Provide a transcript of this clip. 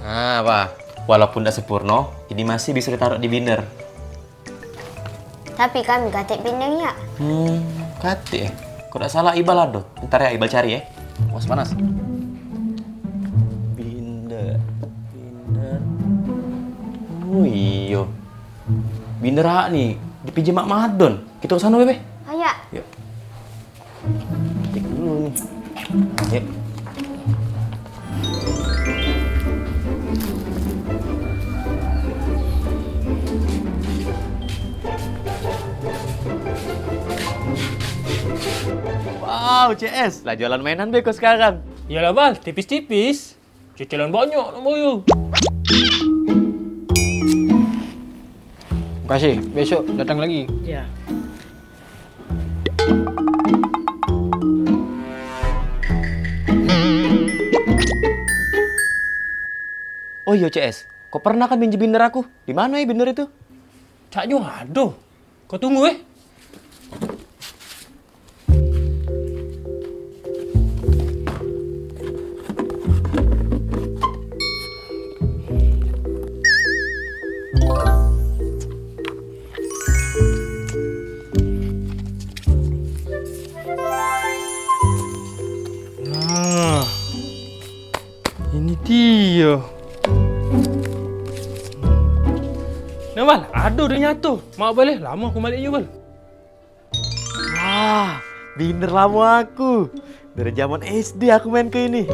Nah, Pak. Walaupun tidak sempurna, ini masih bisa ditaruh di binder. Tapi kami katek pinangnya. Kati ya. Kok tidak salah Ibal ada. Ntar ya Ibal cari ya. Was panas. Binder. Oh iya. Binder hak nih. Dipinjam Mak Madon. Kita ke sana, Bebe. Ayo. Yuk. Ketik dulu nih. Yuk. Wow, CS. Lah jualan mainan Beko sekarang. Yalah Bal, tipis-tipis. Cicilan banyak namanya. Makasih, besok datang lagi. Ya. Oh iya CS, kok pernah kan minjem binder aku? Di mana ya binder itu? Cak Jo ada. Kau tunggu Nah, ini dia. Nah Bal, ada dia nyatu. Mak boleh, lama aku balik je Bal. Wah, binder lama aku. Dari zaman SD aku main ke ini.